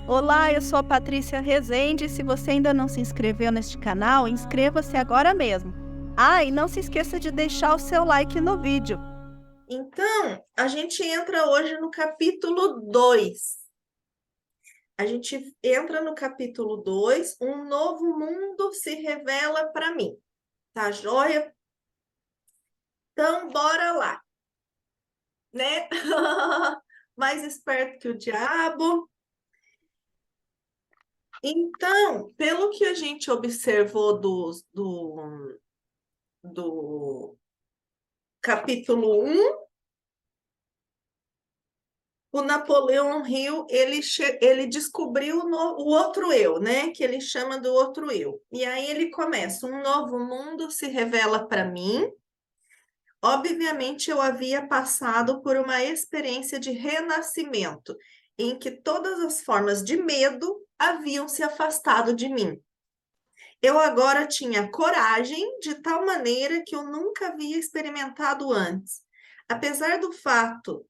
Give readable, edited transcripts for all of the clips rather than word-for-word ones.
Olá, eu sou a Patrícia Rezende. Se você ainda não se inscreveu neste canal, inscreva-se agora mesmo. Ah, e não se esqueça de deixar o seu like no vídeo. Então, a gente entra hoje no capítulo 2. A gente entra no capítulo 2. Um novo mundo se revela para mim. Tá joia? Então, bora lá, né? Mais esperto que o diabo. Então, pelo que a gente observou do capítulo 1, o Napoleão Hill, ele descobriu o outro eu, né? Que ele chama do outro eu. E aí ele começa: um novo mundo se revela para mim. Obviamente, eu havia passado por uma experiência de renascimento, em que todas as formas de medo haviam se afastado de mim. Eu agora tinha coragem de tal maneira que eu nunca havia experimentado antes. Apesar do fato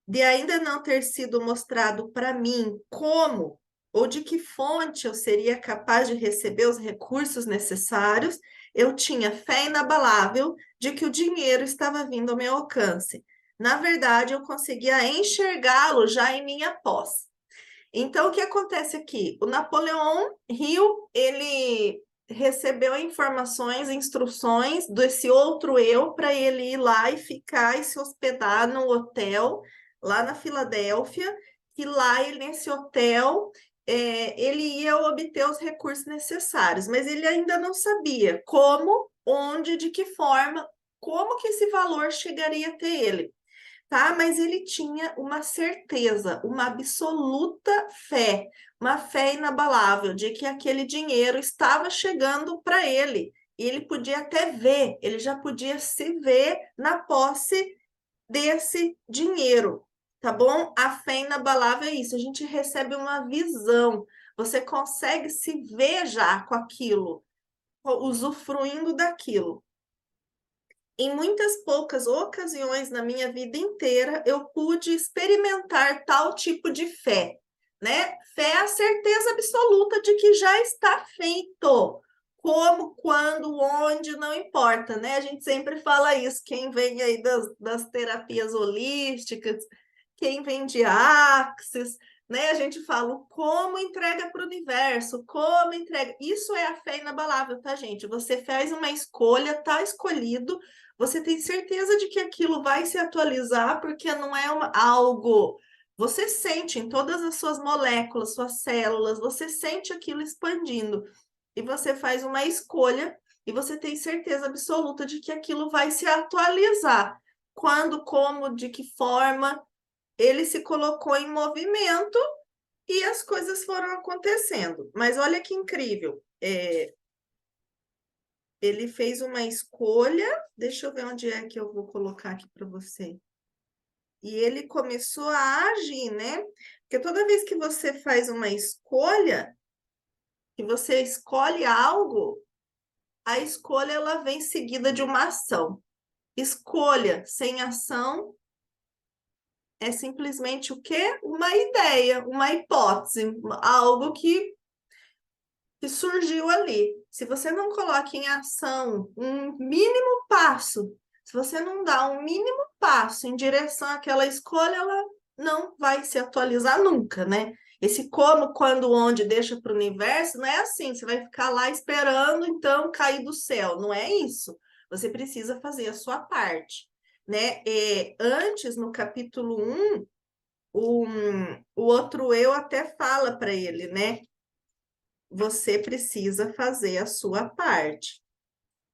de ainda não ter sido mostrado para mim como ou de que fonte eu seria capaz de receber os recursos necessários, eu tinha fé inabalável de que o dinheiro estava vindo ao meu alcance. Na verdade, eu conseguia enxergá-lo já em minha posse. Então, o que acontece aqui? O Napoleão Hill, ele recebeu informações, instruções desse outro eu para ele ir lá e ficar e se hospedar no hotel lá na Filadélfia, que lá nesse hotel ele ia obter os recursos necessários, mas ele ainda não sabia como, onde, de que forma, como que esse valor chegaria até ele. Tá? Mas ele tinha uma certeza, uma absoluta fé, uma fé inabalável de que aquele dinheiro estava chegando para ele. E ele podia até ver, ele já podia se ver na posse desse dinheiro, tá bom? A fé inabalável é isso, a gente recebe uma visão, você consegue se ver já com aquilo, usufruindo daquilo. Em muitas poucas ocasiões na minha vida inteira, eu pude experimentar tal tipo de fé, né? Fé é a certeza absoluta de que já está feito. Como, quando, onde, não importa, né? A gente sempre fala isso. Quem vem aí das terapias holísticas, quem vem de Axis, né? A gente fala como entrega para o universo, como entrega. Isso é a fé inabalável, tá, gente? Você faz uma escolha, tá escolhido, você tem certeza de que aquilo vai se atualizar, porque não é algo. Você sente em todas as suas moléculas, suas células, você sente aquilo expandindo. E você faz uma escolha e você tem certeza absoluta de que aquilo vai se atualizar. Quando, como, de que forma, ele se colocou em movimento e as coisas foram acontecendo. Mas olha que incrível. Ele fez uma escolha, deixa eu ver onde é que eu vou colocar aqui para você. E ele começou a agir, né? Porque toda vez que você faz uma escolha, que você escolhe algo, a escolha ela vem seguida de uma ação. Escolha sem ação é simplesmente o quê? Uma ideia, uma hipótese, algo que surgiu ali. Se você não coloca em ação um mínimo passo, se você não dá um mínimo passo em direção àquela escolha, ela não vai se atualizar nunca, né? Esse como, quando, onde deixa para o universo, não é assim, você vai ficar lá esperando, então, cair do céu. Não é isso. Você precisa fazer a sua parte, né? Antes, no capítulo 1, o outro eu até fala para ele, né? Você precisa fazer a sua parte.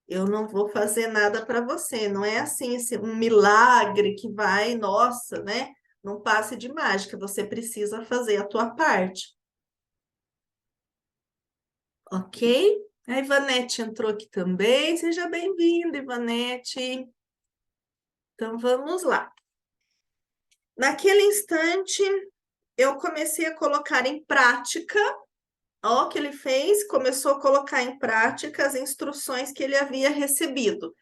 Eu não vou fazer nada para você. Não é assim, um milagre que vai, nossa, né? Não passe de mágica. Você precisa fazer a tua parte. Ok? A Ivanete entrou aqui também. Seja bem-vinda, Ivanete. Então, vamos lá. Naquele instante, eu comecei a colocar em prática. Ó, o que ele fez, começou a colocar em prática as instruções que ele havia recebido.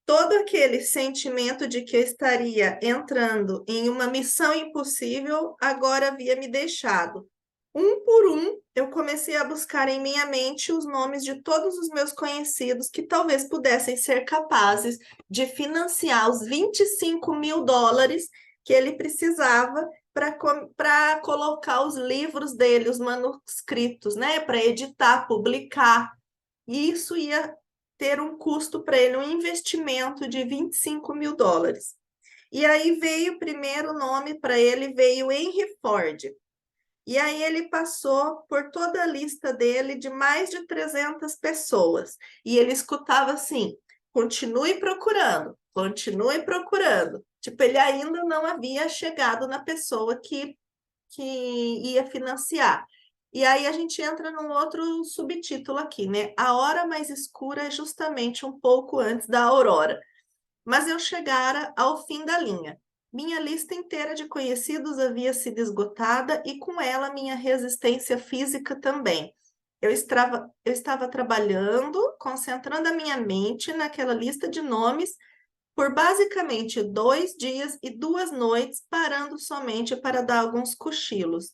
Todo aquele sentimento de que eu estaria entrando em uma missão impossível agora havia me deixado. Um por um, eu comecei a buscar em minha mente os nomes de todos os meus conhecidos que talvez pudessem ser capazes de financiar os US$ 25.000 que ele precisava para colocar os livros dele, os manuscritos, né? Para editar, publicar. E isso ia ter um custo para ele, um investimento de US$ 25.000. E aí veio o primeiro nome para ele, veio Henry Ford. E aí ele passou por toda a lista dele de mais de 300 pessoas. E ele escutava assim: continue procurando, continue procurando. Tipo, ele ainda não havia chegado na pessoa que ia financiar. E aí a gente entra num outro subtítulo aqui, né? A hora mais escura é justamente um pouco antes da aurora. Mas eu chegara ao fim da linha. Minha lista inteira de conhecidos havia sido esgotada e com ela minha resistência física também. Eu estava trabalhando, concentrando a minha mente naquela lista de nomes por basicamente 2 dias e 2 noites, parando somente para dar alguns cochilos.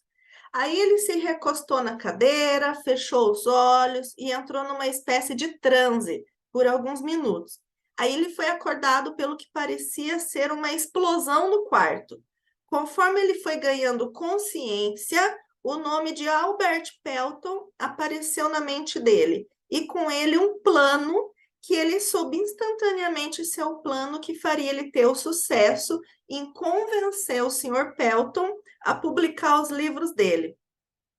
Aí ele se recostou na cadeira, fechou os olhos e entrou numa espécie de transe por alguns minutos. Aí ele foi acordado pelo que parecia ser uma explosão no quarto. Conforme ele foi ganhando consciência, o nome de Albert Pelton apareceu na mente dele, e com ele um plano que ele soube instantaneamente ser o plano que faria ele ter o sucesso em convencer o Sr. Pelton a publicar os livros dele.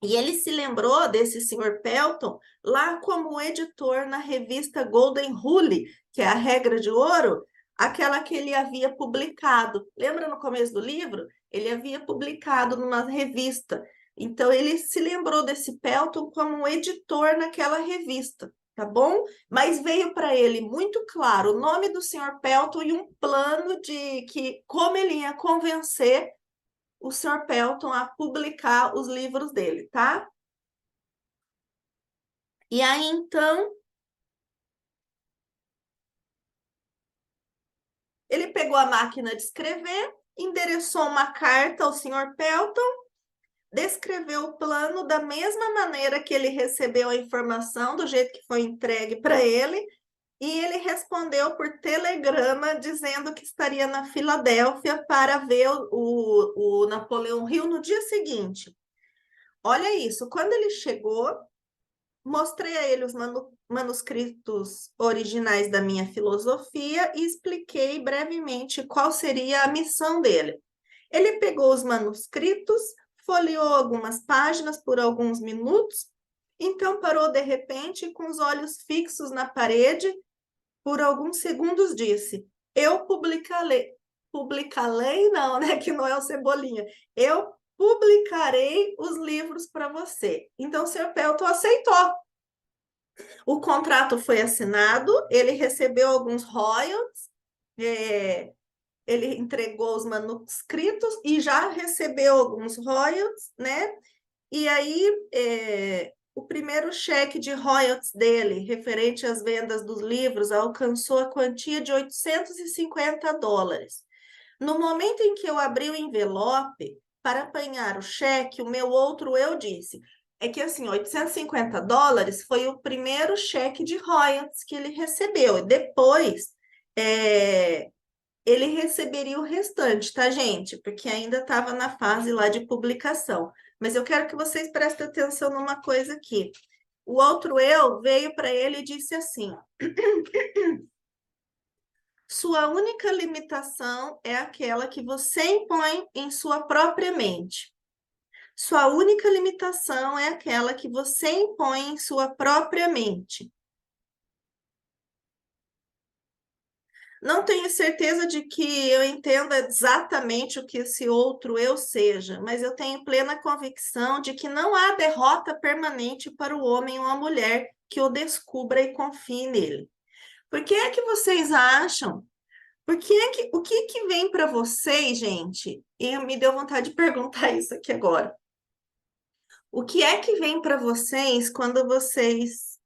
E ele se lembrou desse Sr. Pelton lá como editor na revista Golden Rule, que é a regra de ouro, aquela que ele havia publicado. Lembra no começo do livro? Ele havia publicado numa revista. Então, ele se lembrou desse Pelton como um editor naquela revista, tá bom? Mas veio para ele muito claro o nome do Sr. Pelton e um plano de que como ele ia convencer o Sr. Pelton a publicar os livros dele, tá? E aí, então, ele pegou a máquina de escrever, endereçou uma carta ao Sr. Pelton, descreveu o plano da mesma maneira que ele recebeu a informação, do jeito que foi entregue para ele, e ele respondeu por telegrama dizendo que estaria na Filadélfia para ver o Napoleão Hill no dia seguinte. Olha isso, quando ele chegou, mostrei a ele os manuscritos originais da minha filosofia e expliquei brevemente qual seria a missão dele. Ele pegou os manuscritos, folheou algumas páginas por alguns minutos, então parou de repente com os olhos fixos na parede, por alguns segundos disse: eu publicarei não, né, que não é o Cebolinha. Eu publicarei os livros para você. Então o Sr. Pelton aceitou. O contrato foi assinado, ele recebeu alguns royalties, ele entregou os manuscritos e já recebeu alguns royalties, né? E aí, o primeiro cheque de royalties dele, referente às vendas dos livros, alcançou a quantia de US$ 850. No momento em que eu abri o envelope para apanhar o cheque, o meu outro eu disse: é que assim, US$ 850 foi o primeiro cheque de royalties que ele recebeu, e depois ele receberia o restante, tá, gente? Porque ainda estava na fase lá de publicação. Mas eu quero que vocês prestem atenção numa coisa aqui. O outro eu veio para ele e disse assim: sua única limitação é aquela que você impõe em sua própria mente. Sua única limitação é aquela que você impõe em sua própria mente. Não tenho certeza de que eu entenda exatamente o que esse outro eu seja, mas eu tenho plena convicção de que não há derrota permanente para o homem ou a mulher que o descubra e confie nele. Por que é que vocês acham? O que que vem para vocês, gente? E me deu vontade de perguntar isso aqui agora. O que é que vem para vocês quando vocês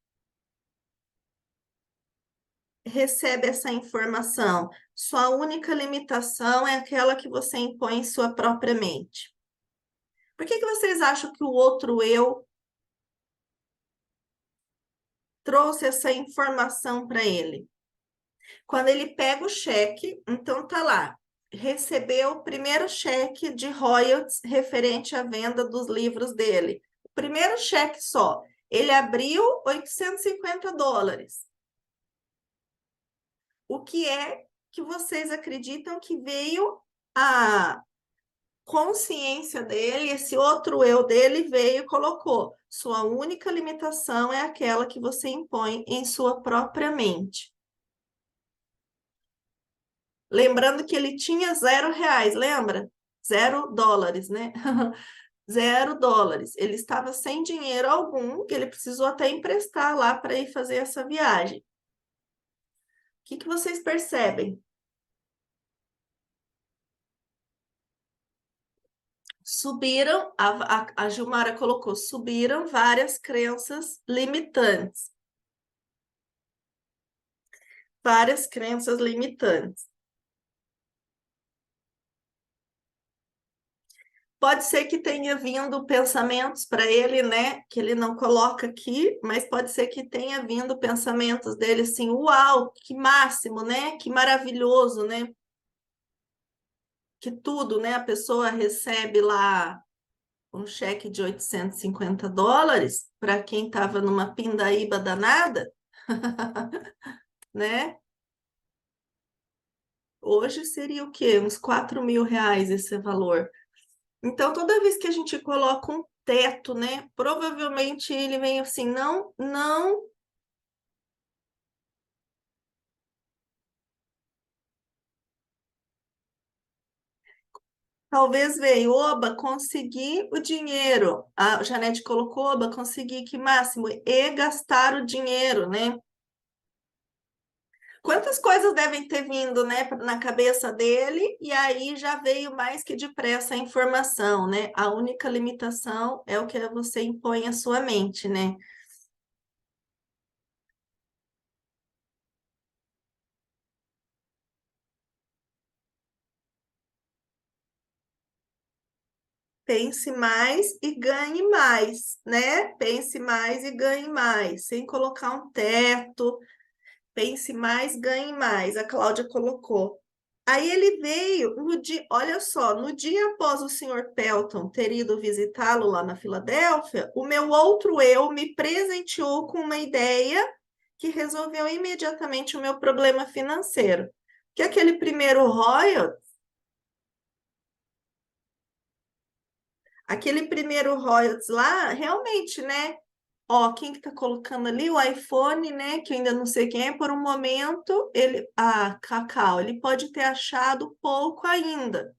recebem essa informação? Sua única limitação é aquela que você impõe em sua própria mente. Por que vocês acham que o outro eu trouxe essa informação para ele? Quando ele pega o cheque, então tá lá, recebeu o primeiro cheque de royalties referente à venda dos livros dele. O primeiro cheque só. Ele abriu $850. O que é que vocês acreditam que veio a consciência dele, esse outro eu dele veio e colocou: sua única limitação é aquela que você impõe em sua própria mente. Lembrando que ele tinha R$ 0, lembra? $0, né? $0. Ele estava sem dinheiro algum, que ele precisou até emprestar lá para ir fazer essa viagem. O que vocês percebem? Subiram, a Gilmara colocou, subiram várias crenças limitantes. Várias crenças limitantes. Pode ser que tenha vindo pensamentos para ele, né? Que ele não coloca aqui, mas pode ser que tenha vindo pensamentos dele assim: uau, que máximo, né? Que maravilhoso, né? Que tudo, né? A pessoa recebe lá um cheque de $850 para quem estava numa pindaíba danada, né? Hoje seria o quê? Uns R$ 4.000 esse valor. Então, toda vez que a gente coloca um teto, né? Provavelmente ele vem assim, não, não. Talvez veio, oba, consegui o dinheiro. A Janete colocou, oba, consegui que máximo. E gastar o dinheiro, né? Quantas coisas devem ter vindo, né, na cabeça dele, e aí já veio mais que depressa a informação, né? A única limitação é o que você impõe à sua mente, né? Pense mais e ganhe mais, né? Pense mais e ganhe mais, sem colocar um teto. Pense mais, ganhe mais. A Cláudia colocou. Aí ele veio no dia, olha só, no dia após o senhor Pelton ter ido visitá-lo lá na Filadélfia, o meu outro eu me presenteou com uma ideia que resolveu imediatamente o meu problema financeiro. Que aquele primeiro Royal, aquele primeiro royalties lá, realmente, né? Ó, quem que tá colocando ali? O iPhone, né? Que eu ainda não sei quem é, por um momento, ele. Ah, Cacau, ele pode ter achado pouco ainda.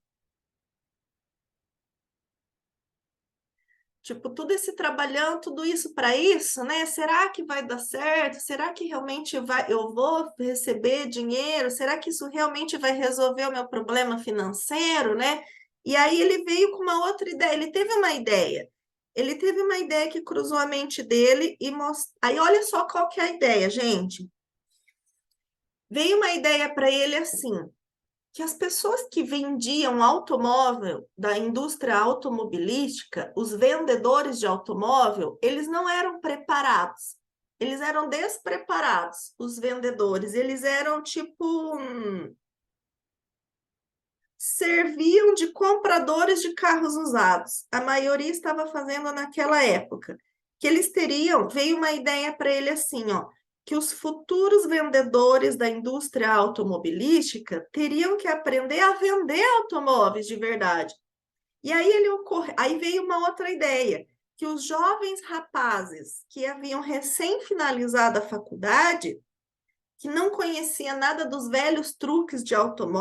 Tipo, tudo esse trabalhão, tudo isso para isso, né? Será que vai dar certo? Será que realmente vai, eu vou receber dinheiro? Será que isso realmente vai resolver o meu problema financeiro, né? E aí ele veio com uma outra ideia, ele teve uma ideia. Ele teve uma ideia que cruzou a mente dele e mostrou. Aí olha só qual que é a ideia, gente. Veio uma ideia para ele assim: que as pessoas que vendiam automóvel da indústria automobilística, os vendedores de automóvel, eles não eram preparados. Eles eram despreparados, os vendedores. Eles eram tipo serviam de compradores de carros usados. A maioria estava fazendo naquela época. Que eles teriam, veio uma ideia para ele assim, ó, que os futuros vendedores da indústria automobilística teriam que aprender a vender automóveis de verdade. E aí aí veio uma outra ideia, que os jovens rapazes que haviam recém finalizado a faculdade, que não conhecia nada dos velhos truques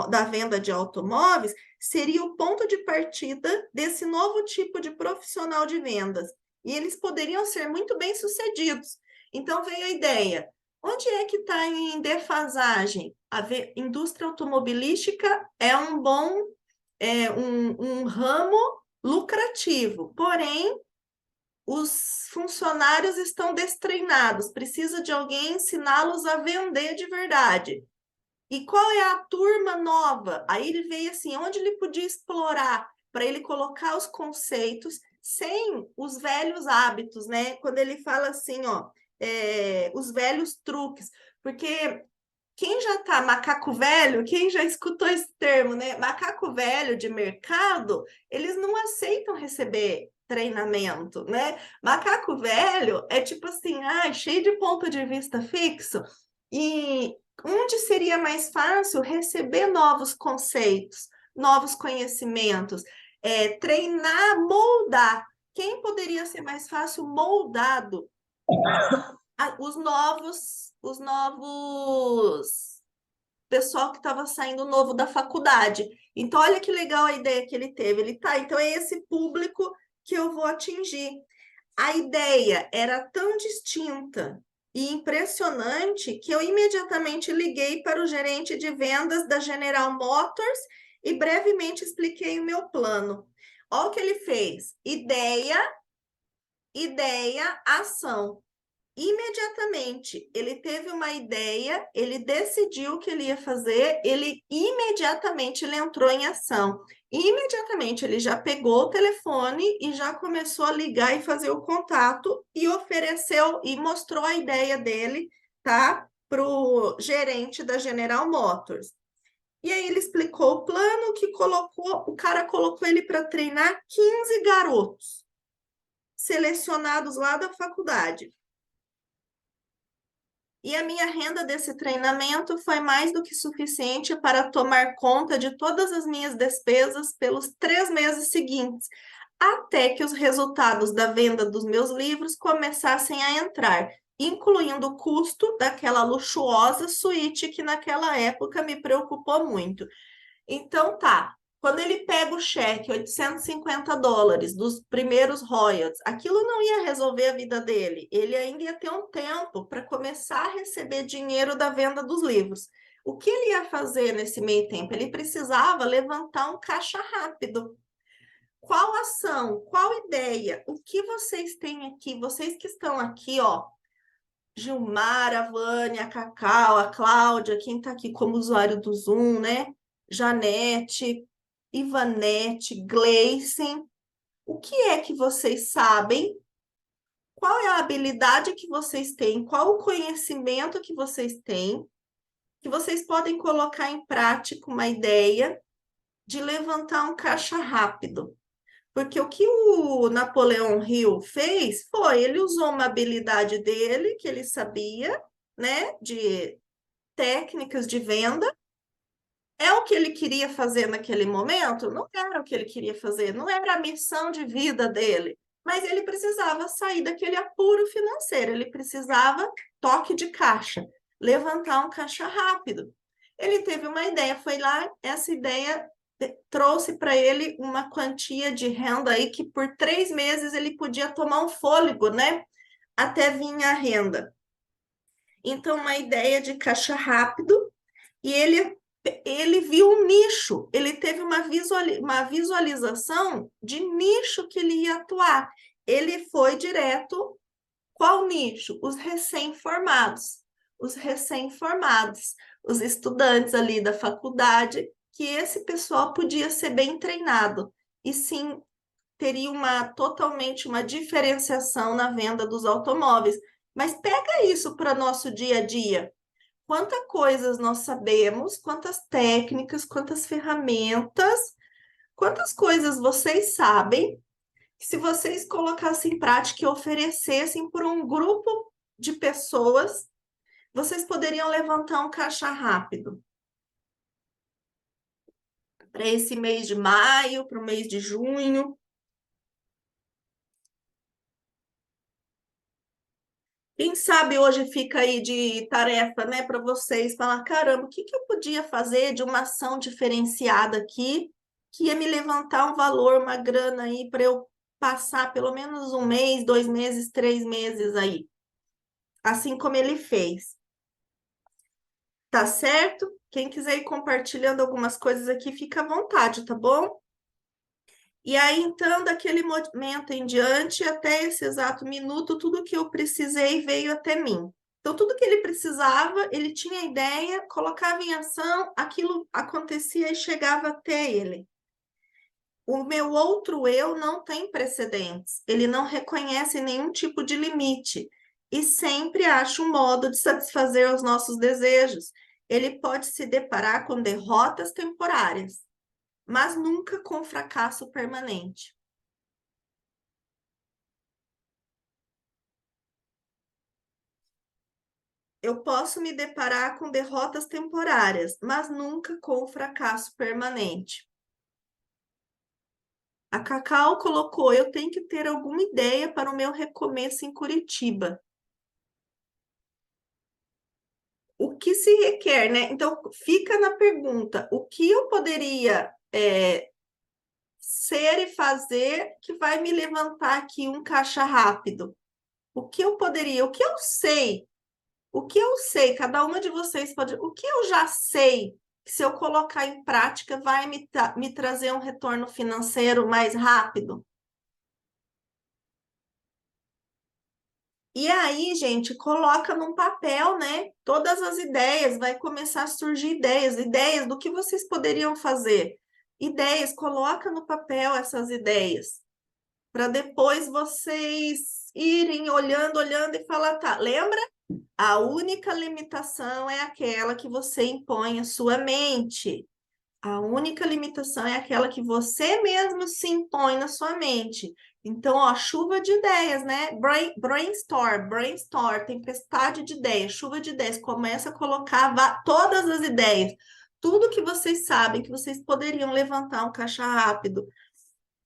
da venda de automóveis, seria o ponto de partida desse novo tipo de profissional de vendas. E eles poderiam ser muito bem sucedidos. Então veio a ideia: onde é que está em defasagem? A indústria automobilística é um ramo lucrativo, porém os funcionários estão destreinados, precisa de alguém ensiná-los a vender de verdade. E qual é a turma nova? Aí ele veio assim, onde ele podia explorar para ele colocar os conceitos sem os velhos hábitos, né? Quando ele fala assim, ó, os velhos truques, porque quem já tá macaco velho, quem já escutou esse termo, né? Macaco velho de mercado, eles não aceitam receber treinamento, né? Macaco velho é tipo assim, cheio de ponto de vista fixo. E onde seria mais fácil receber novos conceitos, novos conhecimentos, treinar, moldar. Quem poderia ser mais fácil moldado? Os novos pessoal que estava saindo novo da faculdade. Então, olha que legal a ideia que ele teve. Então é esse público que eu vou atingir. A ideia era tão distinta e impressionante que eu imediatamente liguei para o gerente de vendas da General Motors e brevemente expliquei o meu plano. Olha o que ele fez: ideia, ação. Imediatamente ele teve uma ideia, ele decidiu o que ele ia fazer, ele entrou em ação. Imediatamente ele já pegou o telefone e já começou a ligar e fazer o contato e ofereceu e mostrou a ideia dele, tá, para o gerente da General Motors. E aí ele explicou o plano que o cara colocou ele para treinar 15 garotos selecionados lá da faculdade. E a minha renda desse treinamento foi mais do que suficiente para tomar conta de todas as minhas despesas pelos 3 meses seguintes, até que os resultados da venda dos meus livros começassem a entrar, incluindo o custo daquela luxuosa suíte que naquela época me preocupou muito. Então tá, quando ele pega o cheque, $850 dos primeiros royalties, aquilo não ia resolver a vida dele. Ele ainda ia ter um tempo para começar a receber dinheiro da venda dos livros. O que ele ia fazer nesse meio tempo? Ele precisava levantar um caixa rápido. Qual ação? Qual ideia? O que vocês têm aqui? Vocês que estão aqui, ó, Gilmar, a Vânia, a Cacau, a Cláudia, quem está aqui como usuário do Zoom, né? Janete, Ivanete, Gleicen, o que é que vocês sabem? Qual é a habilidade que vocês têm? Qual o conhecimento que vocês têm? Que vocês podem colocar em prática uma ideia de levantar um caixa rápido. Porque o que o Napoleão Hill fez foi, ele usou uma habilidade dele, que ele sabia, né, de técnicas de venda. É o que ele queria fazer naquele momento? Não era o que ele queria fazer, não era a missão de vida dele. Mas ele precisava sair daquele apuro financeiro, ele precisava toque de caixa, levantar um caixa rápido. Ele teve uma ideia, foi lá, essa ideia trouxe para ele uma quantia de renda aí que por 3 meses ele podia tomar um fôlego, né? Até vir a renda. Então, uma ideia de caixa rápido, e ele viu um nicho, ele teve uma visualização de nicho que ele ia atuar. Ele foi direto. Qual nicho? Os recém-formados. Os recém-formados, os estudantes ali da faculdade, que esse pessoal podia ser bem treinado. E sim, teria totalmente uma diferenciação na venda dos automóveis. Mas pega isso para nosso dia a dia. Quantas coisas nós sabemos, quantas técnicas, quantas ferramentas, quantas coisas vocês sabem, que se vocês colocassem em prática e oferecessem por um grupo de pessoas, vocês poderiam levantar um caixa rápido. Para esse mês de maio, para o mês de junho. Quem sabe hoje fica aí de tarefa, né, para vocês falar, caramba, o que eu podia fazer de uma ação diferenciada aqui, que ia me levantar um valor, uma grana aí para eu passar pelo menos 1 mês, 2 meses, 3 meses aí. Assim como ele fez. Tá certo? Quem quiser ir compartilhando algumas coisas aqui, fica à vontade, tá bom? E aí, então, daquele momento em diante, até esse exato minuto, tudo que eu precisei veio até mim. Então, tudo que ele precisava, ele tinha ideia, colocava em ação, aquilo acontecia e chegava até ele. O meu outro eu não tem precedentes, ele não reconhece nenhum tipo de limite e sempre acha um modo de satisfazer os nossos desejos. Ele pode se deparar com derrotas temporárias, mas nunca com fracasso permanente. Eu posso me deparar com derrotas temporárias, mas nunca com fracasso permanente. A Cacau colocou: eu tenho que ter alguma ideia para o meu recomeço em Curitiba. O que se requer, né? Então, fica na pergunta: o que eu poderia ser e fazer que vai me levantar aqui um caixa rápido? O que eu poderia, o que eu sei? O que eu sei, cada uma de vocês pode. O que eu já sei que, se eu colocar em prática, vai me trazer um retorno financeiro mais rápido? E aí, gente, coloca num papel, né? Todas as ideias, vai começar a surgir ideias, ideias do que vocês poderiam fazer. Ideias, coloca no papel essas ideias, para depois vocês irem olhando, olhando e falar, tá, lembra? A única limitação é aquela que você impõe à sua mente. A única limitação é aquela que você mesmo se impõe na sua mente. Então, ó, chuva de ideias, né? Brainstorm, tempestade de ideias, chuva de ideias. Começa a colocar todas as ideias, tudo que vocês sabem que vocês poderiam levantar um caixa rápido.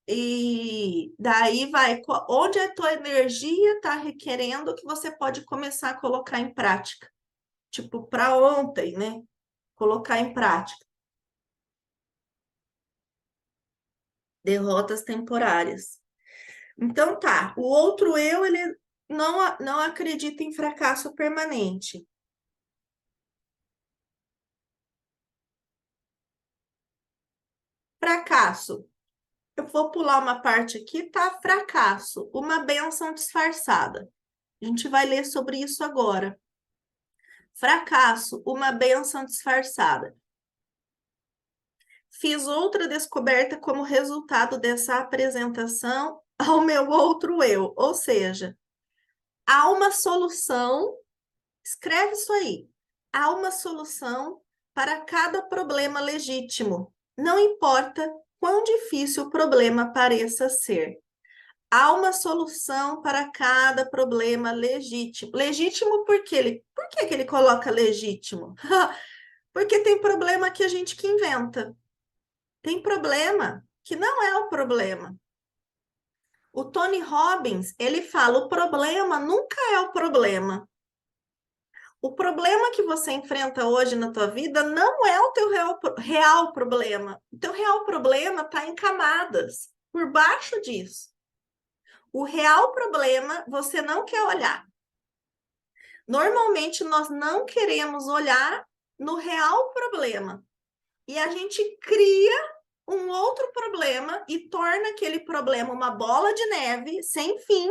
E daí vai, onde a tua energia está requerendo que você pode começar a colocar em prática. Tipo, para ontem, né? Colocar em prática. Derrotas temporárias. Então tá, o outro eu, ele não acredita em fracasso permanente. Fracasso. Eu vou pular uma parte aqui, tá? Fracasso, uma bênção disfarçada. A gente vai ler sobre isso agora. Fracasso, uma bênção disfarçada. Fiz outra descoberta como resultado dessa apresentação ao meu outro eu, ou seja, há uma solução, escreve isso aí, há uma solução para cada problema legítimo, não importa quão difícil o problema pareça ser. Há uma solução para cada problema legítimo. Legítimo por quê? Por que ele coloca legítimo? Porque tem problema que a gente que inventa. Tem problema que não é o problema. O Tony Robbins, ele fala, o problema nunca é o problema. O problema que você enfrenta hoje na tua vida não é o teu real problema. O teu real problema está em camadas, por baixo disso. O real problema você não quer olhar. Normalmente nós não queremos olhar no real problema. E a gente cria um outro problema e torna aquele problema uma bola de neve sem fim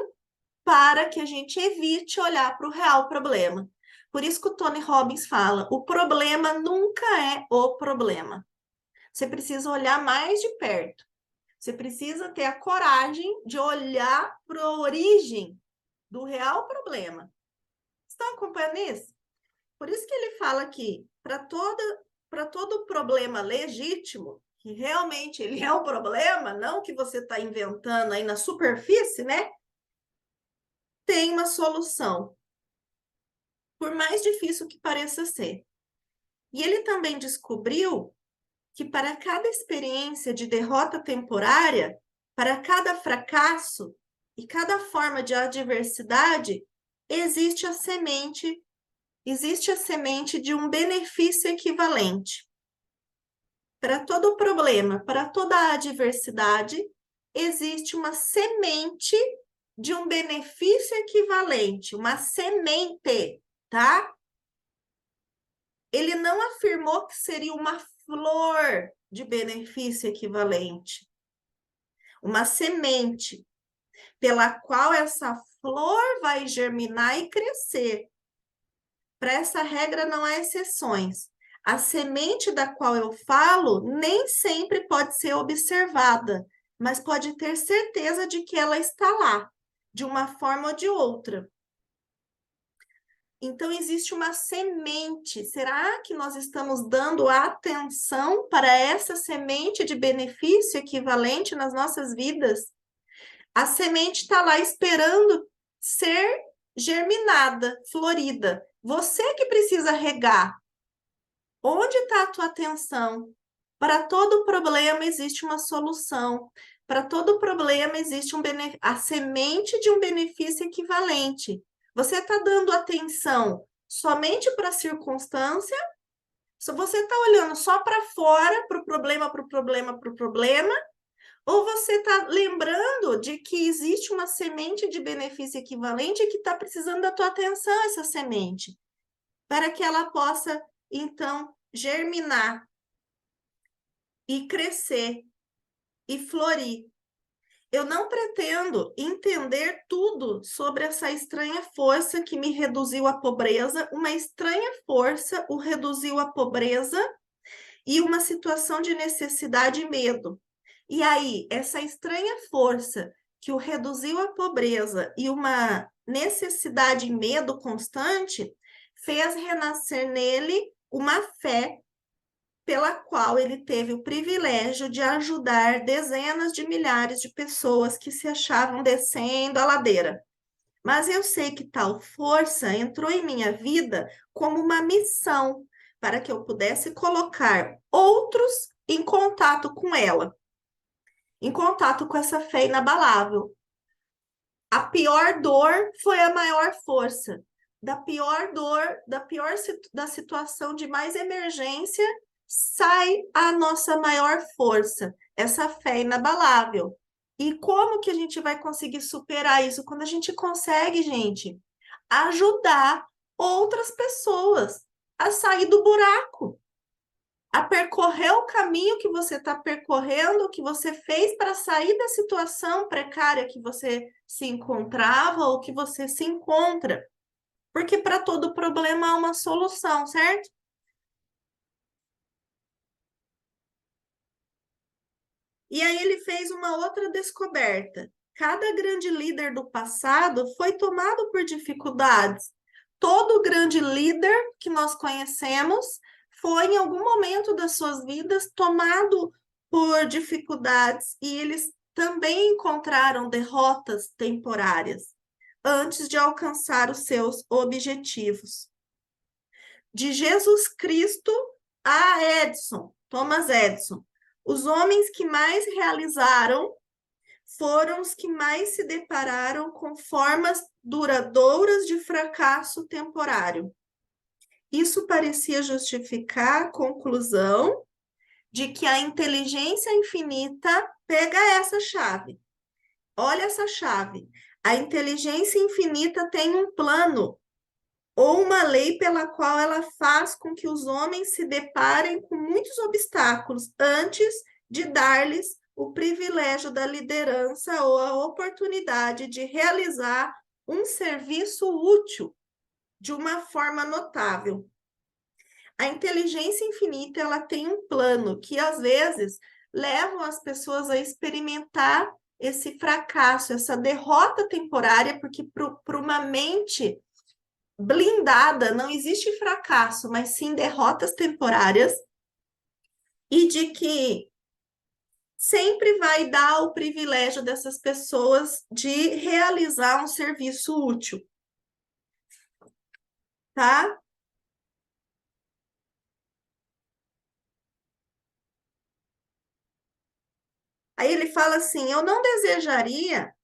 para que a gente evite olhar para o real problema. Por isso que o Tony Robbins fala, o problema nunca é o problema. Você precisa olhar mais de perto. Você precisa ter a coragem de olhar para a origem do real problema. Estão acompanhando isso? Por isso que ele fala aqui, para todo problema legítimo, que realmente ele é um problema, não que você está inventando aí na superfície, né? Tem uma solução, por mais difícil que pareça ser. E ele também descobriu que para cada experiência de derrota temporária, para cada fracasso e cada forma de adversidade, existe a semente de um benefício equivalente. Para todo problema, para toda adversidade, existe uma semente de um benefício equivalente, uma semente, tá? Ele não afirmou que seria uma flor de benefício equivalente, uma semente pela qual essa flor vai germinar e crescer. Para essa regra não há exceções. A semente da qual eu falo nem sempre pode ser observada, mas pode ter certeza de que ela está lá, de uma forma ou de outra. Então, existe uma semente. Será que nós estamos dando atenção para essa semente de benefício equivalente nas nossas vidas? A semente está lá esperando ser germinada, florida. Você que precisa regar. Onde está a tua atenção? Para todo problema existe uma solução. Para todo problema existe a semente de um benefício equivalente. Você está dando atenção somente para a circunstância? Se você está olhando só para fora, para o problema, para o problema, para o problema, ou você está lembrando de que existe uma semente de benefício equivalente que está precisando da tua atenção, essa semente, para que ela possa, então, germinar e crescer e florir. Eu não pretendo entender tudo sobre essa estranha força que me reduziu à pobreza. Uma estranha força o reduziu à pobreza e uma situação de necessidade e medo. E aí, essa estranha força que o reduziu à pobreza e uma necessidade e medo constante fez renascer nele uma fé pela qual ele teve o privilégio de ajudar dezenas de milhares de pessoas que se achavam descendo a ladeira. Mas eu sei que tal força entrou em minha vida como uma missão para que eu pudesse colocar outros em contato com ela, em contato com essa fé inabalável. A pior dor foi a maior força. Da pior dor, da situação de mais emergência, sai a nossa maior força, essa fé inabalável. E como que a gente vai conseguir superar isso? Quando a gente consegue, gente, ajudar outras pessoas a sair do buraco, a percorrer o caminho que você está percorrendo, que você fez para sair da situação precária que você se encontrava ou que você se encontra. Porque para todo problema há uma solução, certo? E aí ele fez uma outra descoberta. Cada grande líder do passado foi tomado por dificuldades. Todo grande líder que nós conhecemos foi, em algum momento das suas vidas, tomado por dificuldades e eles também encontraram derrotas temporárias antes de alcançar os seus objetivos. De Jesus Cristo a Edison, Thomas Edison, os homens que mais realizaram foram os que mais se depararam com formas duradouras de fracasso temporário. Isso parecia justificar a conclusão de que a inteligência infinita pega essa chave. Olha essa chave. A inteligência infinita tem um plano ou uma lei pela qual ela faz com que os homens se deparem com muitos obstáculos antes de dar-lhes o privilégio da liderança ou a oportunidade de realizar um serviço útil de uma forma notável. A inteligência infinita, ela tem um plano que às vezes levam as pessoas a experimentar esse fracasso, essa derrota temporária, porque para uma mente blindada não existe fracasso, mas sim derrotas temporárias, e de que sempre vai dar o privilégio dessas pessoas de realizar um serviço útil, tá? Aí ele fala assim: eu não desejaria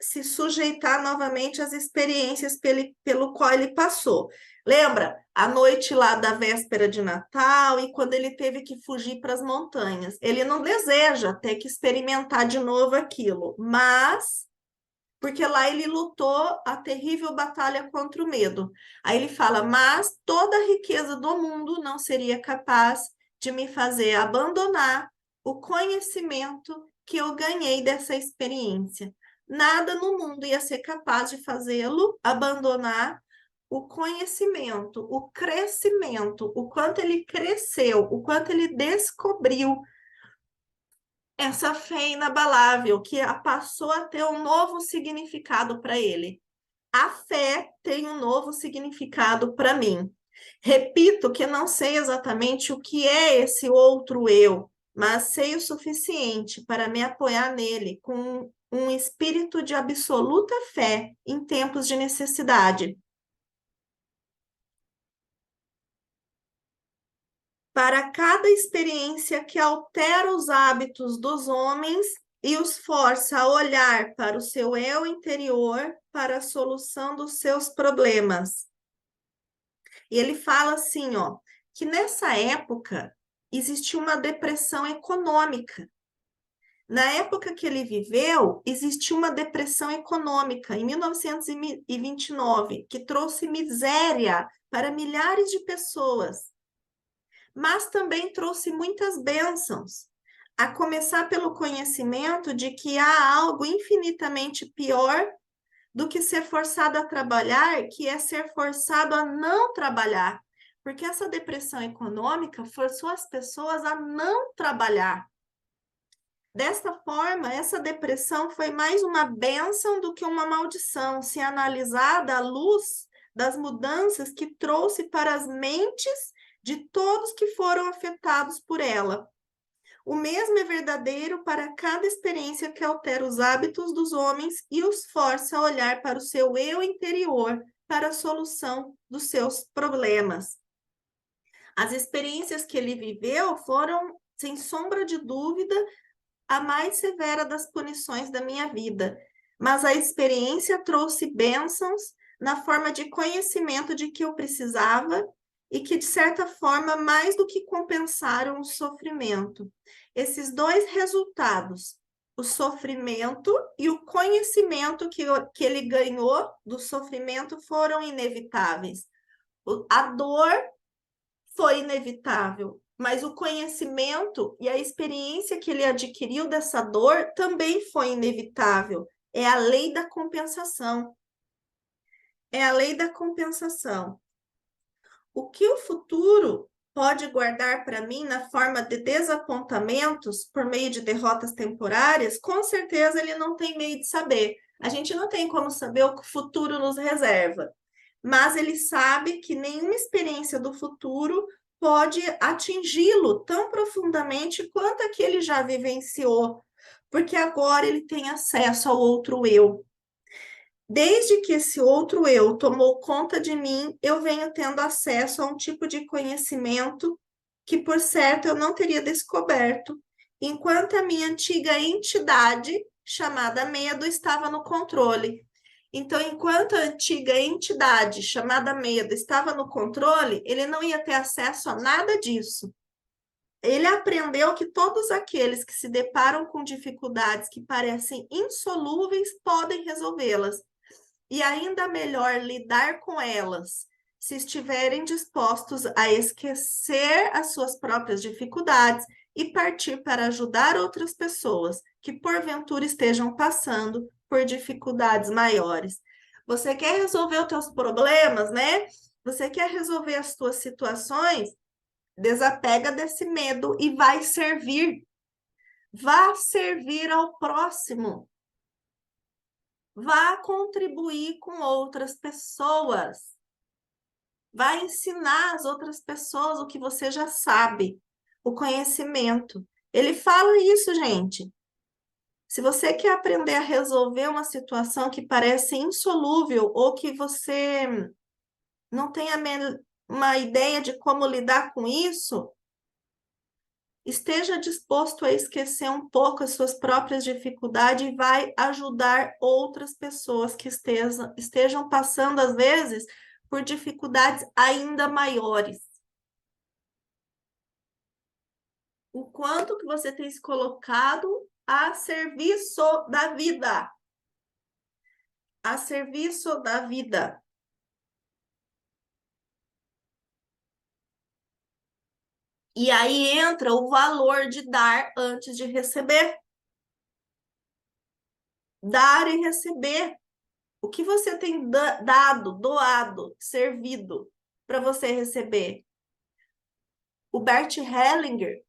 se sujeitar novamente às experiências pelo qual ele passou. Lembra a noite lá da véspera de Natal e quando ele teve que fugir para as montanhas? Ele não deseja ter que experimentar de novo aquilo, mas porque lá ele lutou a terrível batalha contra o medo. Aí ele fala: mas toda a riqueza do mundo não seria capaz de me fazer abandonar o conhecimento que eu ganhei dessa experiência. Nada no mundo ia ser capaz de fazê-lo abandonar o conhecimento, o crescimento, o quanto ele cresceu, o quanto ele descobriu essa fé inabalável que passou a ter um novo significado para ele. A fé tem um novo significado para mim. Repito que não sei exatamente o que é esse outro eu, mas sei o suficiente para me apoiar nele com um espírito de absoluta fé em tempos de necessidade. Para cada experiência que altera os hábitos dos homens e os força a olhar para o seu eu interior para a solução dos seus problemas. E ele fala assim, ó, que nessa época existiu uma depressão econômica. Na época que ele viveu, existiu uma depressão econômica, em 1929, que trouxe miséria para milhares de pessoas, mas também trouxe muitas bênçãos, a começar pelo conhecimento de que há algo infinitamente pior do que ser forçado a trabalhar, que é ser forçado a não trabalhar. Porque essa depressão econômica forçou as pessoas a não trabalhar. Desta forma, essa depressão foi mais uma bênção do que uma maldição, se analisada à luz das mudanças que trouxe para as mentes de todos que foram afetados por ela. O mesmo é verdadeiro para cada experiência que altera os hábitos dos homens e os força a olhar para o seu eu interior, para a solução dos seus problemas. As experiências que ele viveu foram, sem sombra de dúvida, a mais severa das punições da minha vida, mas a experiência trouxe bênçãos na forma de conhecimento de que eu precisava e que, de certa forma, mais do que compensaram o sofrimento. Esses dois resultados, o sofrimento e o conhecimento que ele ganhou do sofrimento, foram inevitáveis. A dor foi inevitável, mas o conhecimento e a experiência que ele adquiriu dessa dor também foi inevitável. É a lei da compensação. É a lei da compensação. O que o futuro pode guardar para mim na forma de desapontamentos por meio de derrotas temporárias, com certeza ele não tem meio de saber. A gente não tem como saber o que o futuro nos reserva, mas ele sabe que nenhuma experiência do futuro pode atingi-lo tão profundamente quanto a que ele já vivenciou, porque agora ele tem acesso ao outro eu. Desde que esse outro eu tomou conta de mim, eu venho tendo acesso a um tipo de conhecimento que, por certo, eu não teria descoberto, enquanto a minha antiga entidade, chamada medo, estava no controle. Então, enquanto a antiga entidade, chamada medo, estava no controle, ele não ia ter acesso a nada disso. Ele aprendeu que todos aqueles que se deparam com dificuldades que parecem insolúveis podem resolvê-las. E ainda melhor lidar com elas, se estiverem dispostos a esquecer as suas próprias dificuldades e partir para ajudar outras pessoas que porventura estejam passando por dificuldades maiores. Você quer resolver os teus problemas, né? Você quer resolver as tuas situações? Desapega desse medo e vai servir. Vá servir ao próximo. Vá contribuir com outras pessoas. Vá ensinar as outras pessoas o que você já sabe, o conhecimento. Ele fala isso, gente. Se você quer aprender a resolver uma situação que parece insolúvel ou que você não tem uma ideia de como lidar com isso, esteja disposto a esquecer um pouco as suas próprias dificuldades e vai ajudar outras pessoas que estejam passando, às vezes, por dificuldades ainda maiores. O quanto que você tem se colocado a serviço da vida. A serviço da vida. E aí entra o valor de dar antes de receber. Dar e receber. O que você tem dado, doado, servido para você receber? O Bert Hellinger,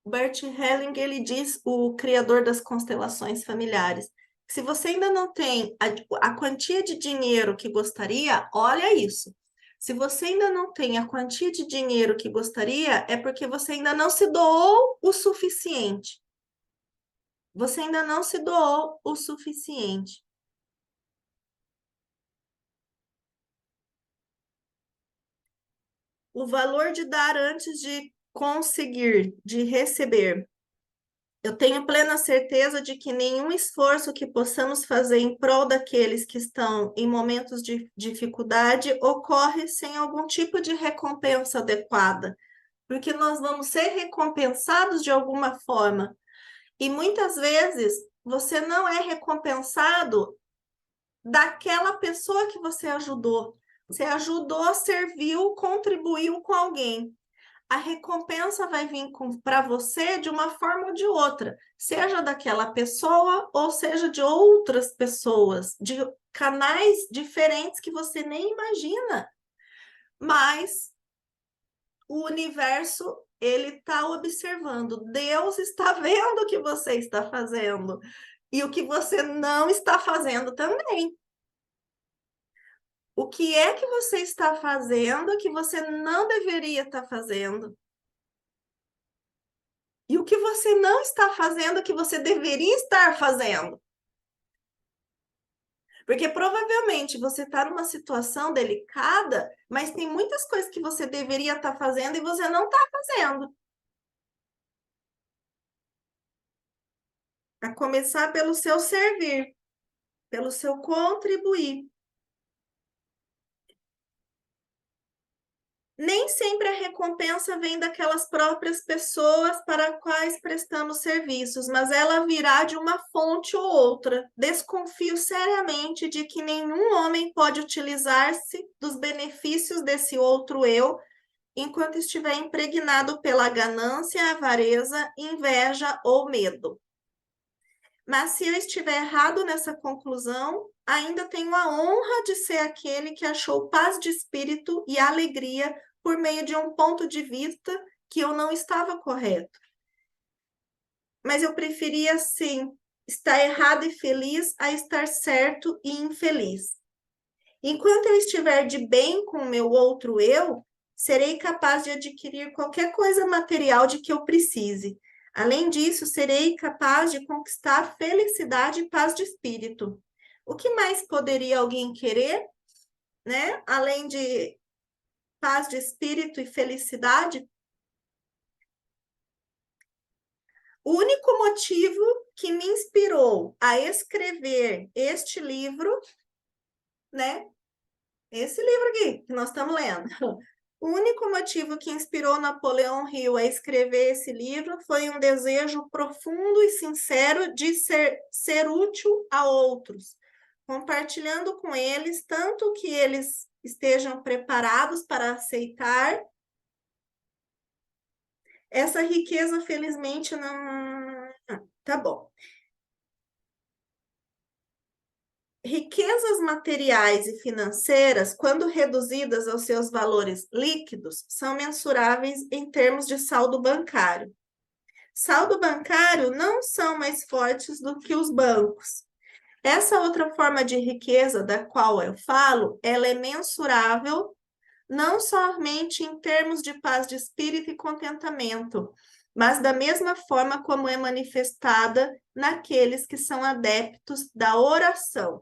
Bert Helling, ele diz, o criador das constelações familiares, se você ainda não tem a quantia de dinheiro que gostaria, olha isso. Se você ainda não tem a quantia de dinheiro que gostaria, é porque você ainda não se doou o suficiente. Você ainda não se doou o suficiente. O valor de dar antes de conseguir, de receber. Eu tenho plena certeza de que nenhum esforço que possamos fazer em prol daqueles que estão em momentos de dificuldade ocorre sem algum tipo de recompensa adequada, porque nós vamos ser recompensados de alguma forma. E muitas vezes você não é recompensado daquela pessoa que você ajudou. Você ajudou, serviu, contribuiu com alguém. A recompensa vai vir para você de uma forma ou de outra, seja daquela pessoa ou seja de outras pessoas, de canais diferentes que você nem imagina. Mas o universo, ele está observando, Deus está vendo o que você está fazendo e o que você não está fazendo também. O que é que você está fazendo que você não deveria estar fazendo? E o que você não está fazendo que você deveria estar fazendo? Porque provavelmente você está numa situação delicada, mas tem muitas coisas que você deveria estar fazendo e você não está fazendo. A começar pelo seu servir, pelo seu contribuir. Nem sempre a recompensa vem daquelas próprias pessoas para quais prestamos serviços, mas ela virá de uma fonte ou outra. Desconfio seriamente de que nenhum homem pode utilizar-se dos benefícios desse outro eu enquanto estiver impregnado pela ganância, avareza, inveja ou medo. Mas se eu estiver errado nessa conclusão, ainda tenho a honra de ser aquele que achou paz de espírito e alegria por meio de um ponto de vista que eu não estava correto. Mas eu preferia, sim, estar errado e feliz a estar certo e infeliz. Enquanto eu estiver de bem com o meu outro eu, serei capaz de adquirir qualquer coisa material de que eu precise. Além disso, serei capaz de conquistar felicidade e paz de espírito. O que mais poderia alguém querer, né? Além de paz de espírito e felicidade? O único motivo que me inspirou a escrever este livro, né? Esse livro aqui que nós estamos lendo. O único motivo que inspirou Napoleão Hill a escrever esse livro foi um desejo profundo e sincero de ser útil a outros, compartilhando com eles tanto que eles estejam preparados para aceitar. Essa riqueza, felizmente, não. Tá bom. Riquezas materiais e financeiras, quando reduzidas aos seus valores líquidos, são mensuráveis em termos de saldo bancário. Saldo bancário não são mais fortes do que os bancos. Essa outra forma de riqueza da qual eu falo, ela é mensurável não somente em termos de paz de espírito e contentamento, mas da mesma forma como é manifestada naqueles que são adeptos da oração.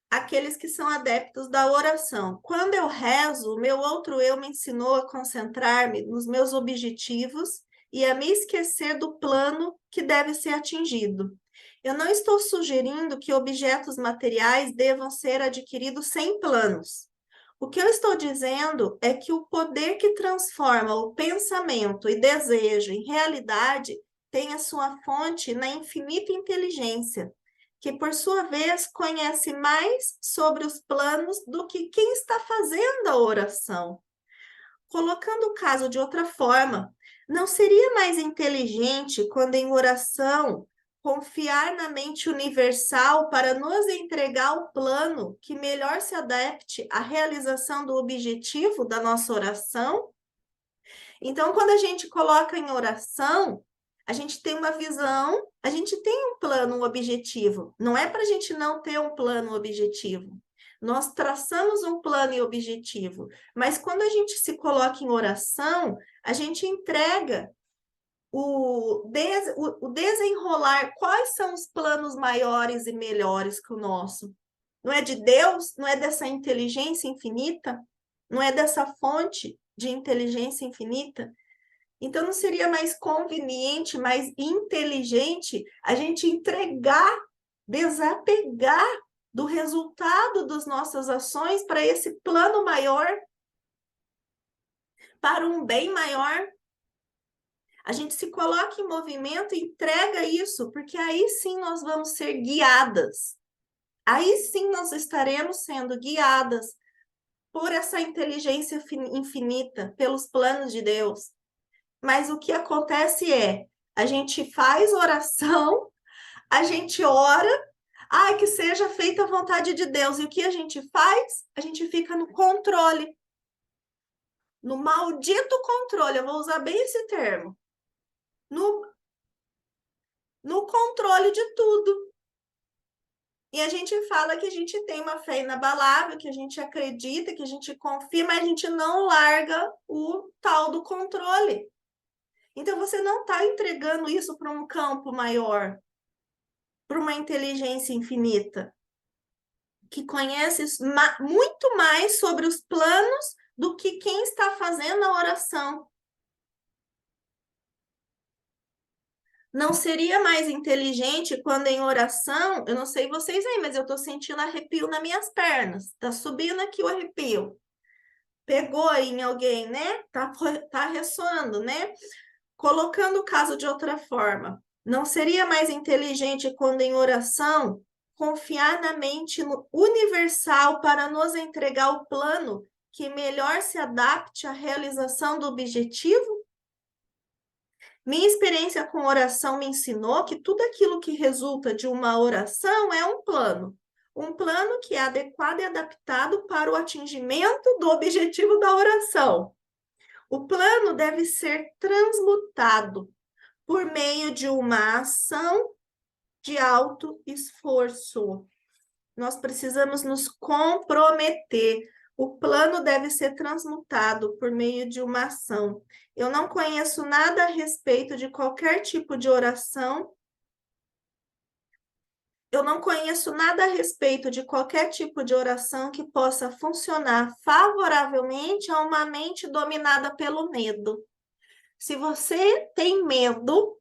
Aqueles que são adeptos da oração. Quando eu rezo, o meu outro eu me ensinou a concentrar-me nos meus objetivos e a me esquecer do plano que deve ser atingido. Eu não estou sugerindo que objetos materiais devam ser adquiridos sem planos. O que eu estou dizendo é que o poder que transforma o pensamento e desejo em realidade tem a sua fonte na infinita inteligência, que por sua vez conhece mais sobre os planos do que quem está fazendo a oração. Colocando o caso de outra forma, não seria mais inteligente quando em oração confiar na mente universal para nos entregar o plano que melhor se adapte à realização do objetivo da nossa oração? Então, quando a gente coloca em oração, a gente tem uma visão, a gente tem um plano, um objetivo. Não é para a gente não ter um plano, um objetivo. Nós traçamos um plano e objetivo, mas quando a gente se coloca em oração, a gente entrega o desenrolar, quais são os planos maiores e melhores que o nosso. Não é de Deus, não é dessa inteligência infinita, não é dessa fonte de inteligência infinita. Então, não seria mais conveniente, mais inteligente a gente entregar, desapegar do resultado das nossas ações para esse plano maior, para um bem maior? A gente se coloca em movimento e entrega isso, porque aí sim nós vamos ser guiadas. Aí sim nós estaremos sendo guiadas por essa inteligência infinita, pelos planos de Deus. Mas o que acontece é, a gente faz oração, a gente ora, que seja feita a vontade de Deus. E o que a gente faz? A gente fica no controle. No maldito controle, eu vou usar bem esse termo. No controle de tudo. E a gente fala que a gente tem uma fé inabalável, que a gente acredita, que a gente confia, mas a gente não larga o tal do controle. Então, você não está entregando isso para um campo maior, para uma inteligência infinita, que conhece muito mais sobre os planos do que quem está fazendo a oração. Não seria mais inteligente quando em oração, eu não sei vocês aí, mas eu estou sentindo arrepio nas minhas pernas. Está subindo aqui o arrepio. Pegou aí em alguém, né? Tá ressoando, né? Colocando o caso de outra forma. Não seria mais inteligente quando em oração confiar na mente universal para nos entregar o plano que melhor se adapte à realização do objetivo? Minha experiência com oração me ensinou que tudo aquilo que resulta de uma oração é um plano que é adequado e adaptado para o atingimento do objetivo da oração. O plano deve ser transmutado por meio de uma ação de alto esforço. Nós precisamos nos comprometer. O plano deve ser transmutado por meio de uma ação. Eu não conheço nada a respeito de qualquer tipo de oração. Eu não conheço nada a respeito de qualquer tipo de oração que possa funcionar favoravelmente a uma mente dominada pelo medo. Se você tem medo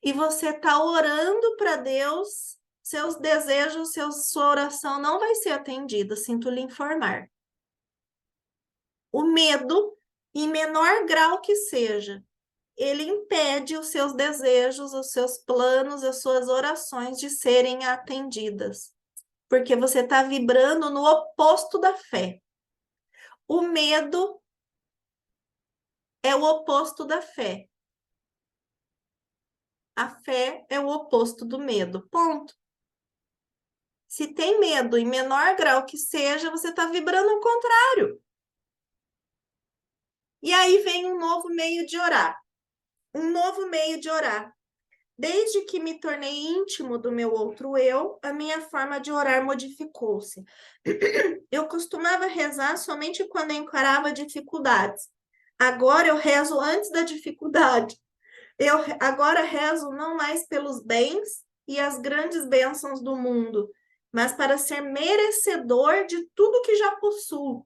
e você está orando para Deus, seus desejos, sua oração não vai ser atendida, sinto lhe informar. O medo, em menor grau que seja, ele impede os seus desejos, os seus planos, as suas orações de serem atendidas, porque você está vibrando no oposto da fé. O medo é o oposto da fé. A fé é o oposto do medo. Ponto. Se tem medo, em menor grau que seja, você está vibrando ao contrário. E aí vem um novo meio de orar. Um novo meio de orar. Desde que me tornei íntimo do meu outro eu, a minha forma de orar modificou-se. Eu costumava rezar somente quando encarava dificuldades. Agora eu rezo antes da dificuldade. Eu agora rezo não mais pelos bens e as grandes bênçãos do mundo, mas para ser merecedor de tudo que já possuo.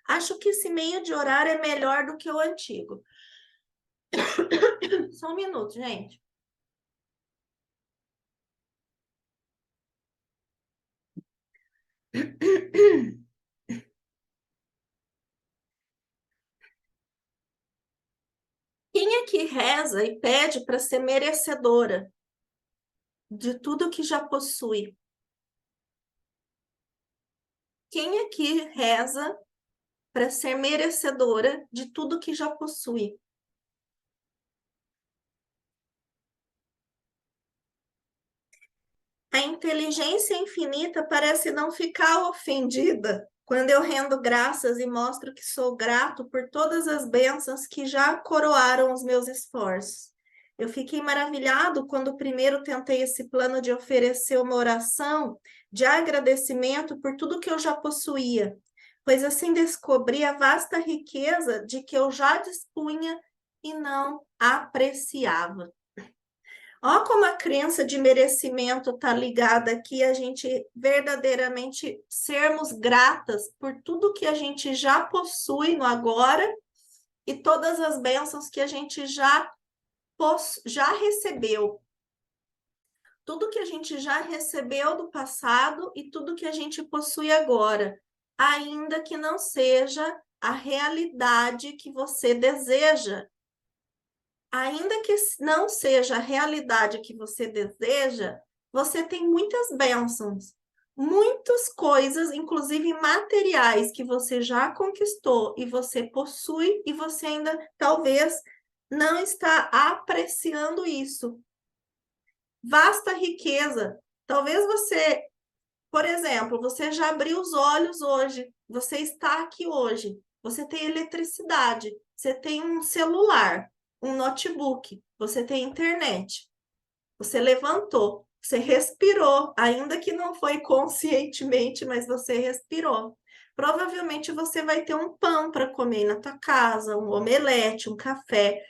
Acho que esse meio de orar é melhor do que o antigo. Só um minuto, gente. Quem é que reza e pede para ser merecedora de tudo que já possui? Quem é que reza para ser merecedora de tudo que já possui? A inteligência infinita parece não ficar ofendida Quando eu rendo graças e mostro que sou grato por todas as bênçãos que já coroaram os meus esforços. Eu fiquei maravilhado quando primeiro tentei esse plano de oferecer uma oração de agradecimento por tudo que eu já possuía, pois assim descobri a vasta riqueza de que eu já dispunha e não apreciava. Ó, como a crença de merecimento está ligada aqui, a gente verdadeiramente sermos gratas por tudo que a gente já possui no agora e todas as bênçãos que a gente já recebeu. Tudo que a gente já recebeu do passado e tudo que a gente possui agora, ainda que não seja a realidade que você deseja. Ainda que não seja a realidade que você deseja, você tem muitas bênçãos, muitas coisas, inclusive materiais, que você já conquistou e você possui e você ainda talvez não está apreciando isso. Vasta riqueza. Talvez você, por exemplo, você já abriu os olhos hoje, você está aqui hoje, você tem eletricidade, você tem um celular, um notebook, você tem internet, você levantou, você respirou, ainda que não foi conscientemente, mas você respirou. Provavelmente você vai ter um pão para comer na tua casa, um omelete, um café,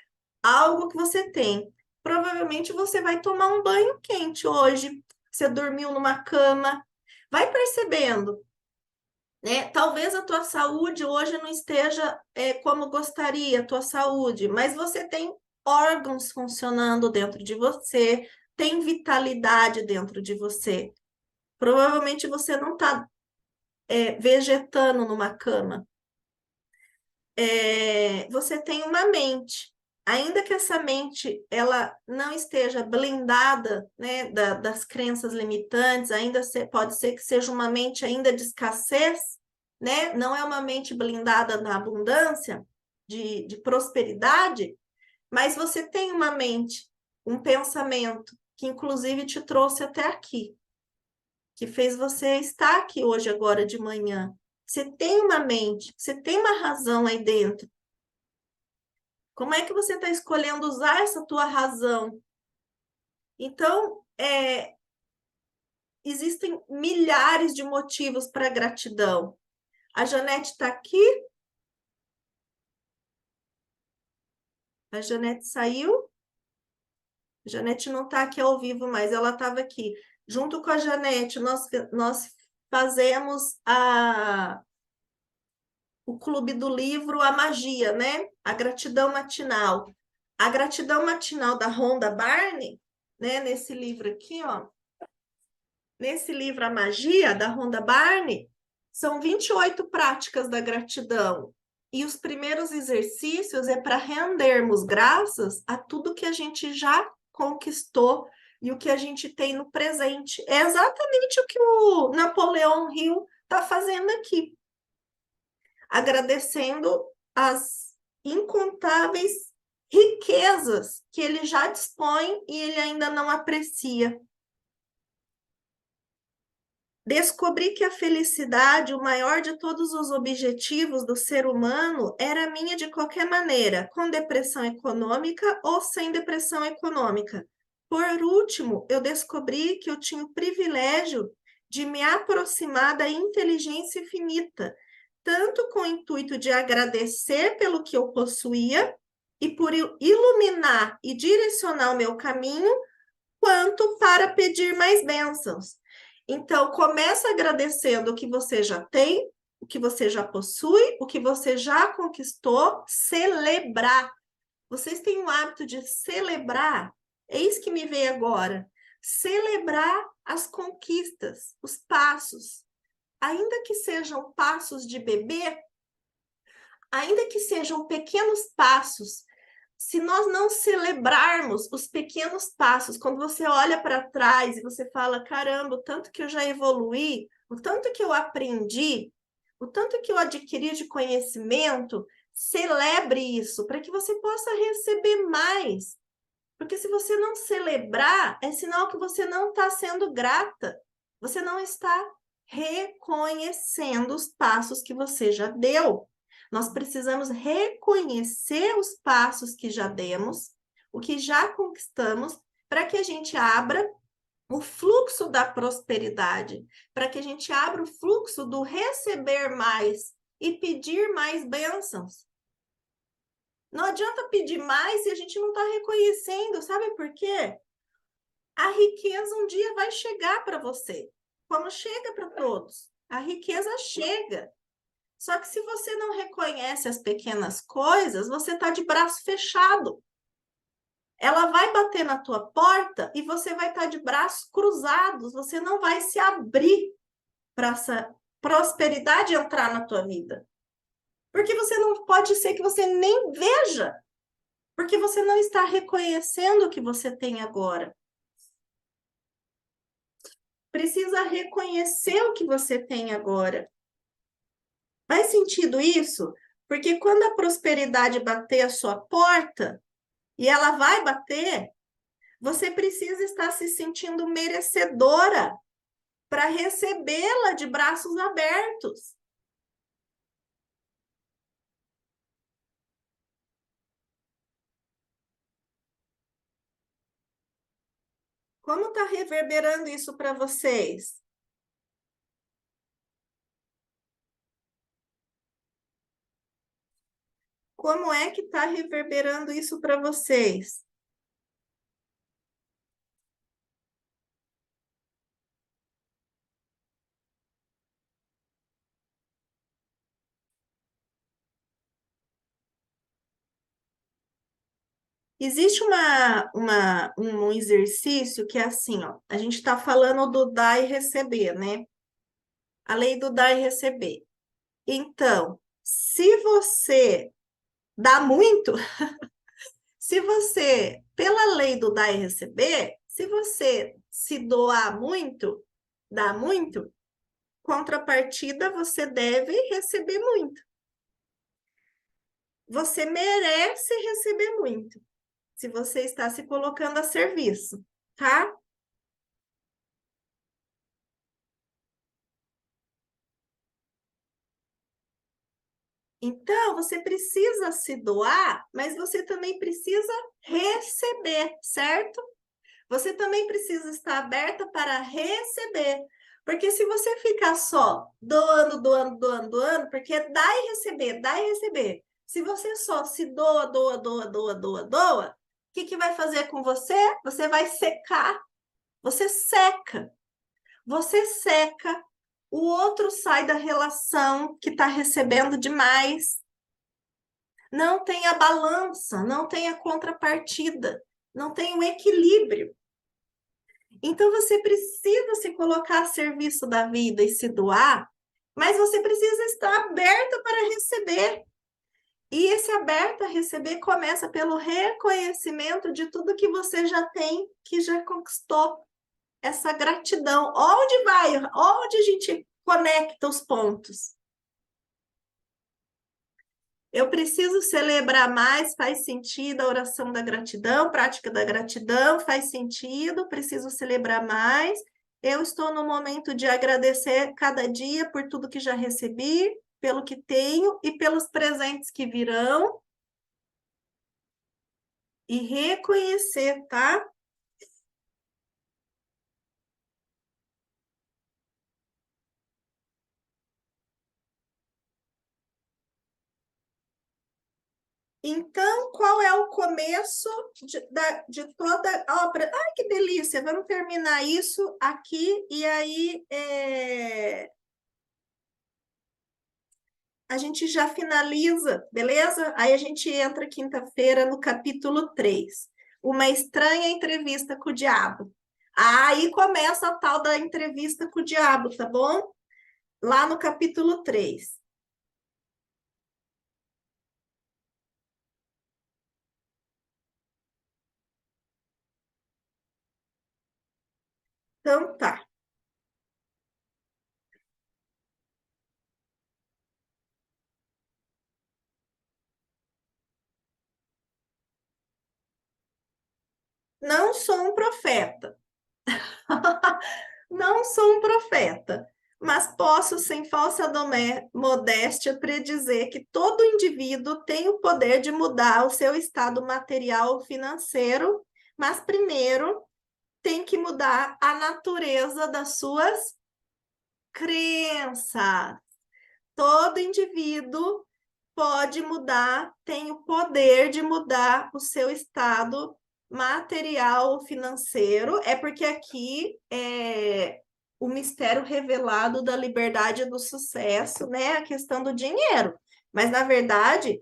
algo que você tem. Provavelmente você vai tomar um banho quente hoje, você dormiu numa cama. Vai percebendo, né? Talvez a tua saúde hoje não esteja como gostaria, a tua saúde, mas você tem órgãos funcionando dentro de você, tem vitalidade dentro de você. Provavelmente você não está vegetando numa cama. Você tem uma mente. Ainda que essa mente ela não esteja blindada, né, das crenças limitantes, pode ser que seja uma mente ainda de escassez, né? Não é uma mente blindada na abundância, de prosperidade, mas você tem uma mente, um pensamento que inclusive te trouxe até aqui, que fez você estar aqui hoje, agora de manhã. Você tem uma mente, você tem uma razão aí dentro. Como é que você está escolhendo usar essa tua razão? Então, existem milhares de motivos para gratidão. A Janete está aqui. A Janete saiu. A Janete não está aqui ao vivo, mas ela estava aqui. Junto com a Janete, nós fazemos o Clube do Livro, a magia, né? A gratidão matinal. A gratidão matinal da Rhonda Byrne, né? Nesse livro aqui, ó. Nesse livro, A Magia, da Rhonda Byrne, são 28 práticas da gratidão. E os primeiros exercícios é para rendermos graças a tudo que a gente já conquistou e o que a gente tem no presente. É exatamente o que o Napoleão Hill está fazendo aqui. Agradecendo as incontáveis riquezas que ele já dispõe e ele ainda não aprecia. Descobri que a felicidade, o maior de todos os objetivos do ser humano, era minha de qualquer maneira, com depressão econômica ou sem depressão econômica. Por último, eu descobri que eu tinha o privilégio de me aproximar da inteligência infinita, tanto com o intuito de agradecer pelo que eu possuía e por iluminar e direcionar o meu caminho, quanto para pedir mais bênçãos. Então, começa agradecendo o que você já tem, o que você já possui, o que você já conquistou, celebrar. Vocês têm o hábito de celebrar? É isso que me veio agora. Celebrar as conquistas, os passos. Ainda que sejam passos de bebê, ainda que sejam pequenos passos, se nós não celebrarmos os pequenos passos, quando você olha para trás e você fala, caramba, o tanto que eu já evoluí, o tanto que eu aprendi, o tanto que eu adquiri de conhecimento, celebre isso, para que você possa receber mais. Porque se você não celebrar, é sinal que você não está sendo grata, você não está reconhecendo os passos que você já deu. Nós precisamos reconhecer os passos que já demos, o que já conquistamos, para que a gente abra o fluxo da prosperidade, para que a gente abra o fluxo do receber mais e pedir mais bênçãos. Não adianta pedir mais se a gente não está reconhecendo, sabe por quê? A riqueza um dia vai chegar para você, como chega para todos. A riqueza chega. Só que se você não reconhece as pequenas coisas, você está de braço fechado. Ela vai bater na tua porta e você vai estar de braços cruzados, você não vai se abrir para essa prosperidade entrar na tua vida. Porque você não pode ser que você nem veja, porque você não está reconhecendo o que você tem agora. Precisa reconhecer o que você tem agora. Faz sentido isso? Porque quando a prosperidade bater a sua porta, e ela vai bater, você precisa estar se sentindo merecedora para recebê-la de braços abertos. Como está reverberando isso para vocês? Como é que está reverberando isso para vocês? Existe um exercício que é assim, ó, a gente está falando do dar e receber, né? A lei do dar e receber. Então, se você dá muito, se você, pela lei do dar e receber, se você se doar muito, dá muito, contrapartida você deve receber muito. Você merece receber muito, se você está se colocando a serviço, tá? Então, você precisa se doar, mas você também precisa receber, certo? Você também precisa estar aberta para receber. Porque se você ficar só doando, doando, doando, doando, porque dá e receber, dá e receber. Se você só se doa, doa, doa, doa, doa, doa, o que que vai fazer com você? Você vai secar. Você seca. Você seca. O outro sai da relação que está recebendo demais. Não tem a balança, não tem a contrapartida, não tem o equilíbrio. Então você precisa se colocar a serviço da vida e se doar, mas você precisa estar aberta para receber. E esse aberto a receber começa pelo reconhecimento de tudo que você já tem, que já conquistou. Essa gratidão. Onde vai? Onde a gente conecta os pontos? Eu preciso celebrar mais, faz sentido a oração da gratidão, prática da gratidão, faz sentido, preciso celebrar mais. Eu estou no momento de agradecer cada dia por tudo que já recebi, pelo que tenho e pelos presentes que virão. E reconhecer, tá? Então, qual é o começo de toda a obra? Ai, que delícia! Vamos terminar isso aqui e aí a gente já finaliza, beleza? Aí a gente entra quinta-feira no capítulo 3. Uma estranha entrevista com o diabo. Aí começa a tal da entrevista com o diabo, tá bom? Lá no capítulo 3. Então tá. Não sou um profeta. Não sou um profeta. mas posso, sem falsa modéstia, predizer que todo indivíduo tem o poder de mudar o seu estado material ou financeiro, mas primeiro tem que mudar a natureza das suas crenças. Todo indivíduo pode mudar, tem o poder de mudar o seu estado material ou financeiro. É porque aqui é o mistério revelado da liberdade e do sucesso, né? A questão do dinheiro. Mas, na verdade,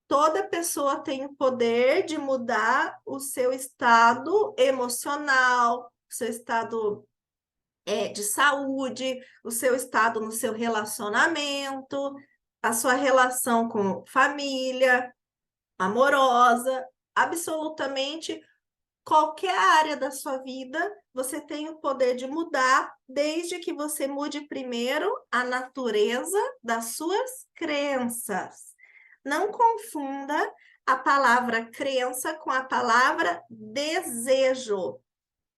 toda pessoa tem o poder de mudar o seu estado emocional, o seu estado de saúde, o seu estado no seu relacionamento, a sua relação com família, amorosa, absolutamente qualquer área da sua vida, você tem o poder de mudar, desde que você mude primeiro a natureza das suas crenças. Não confunda a palavra crença com a palavra desejo.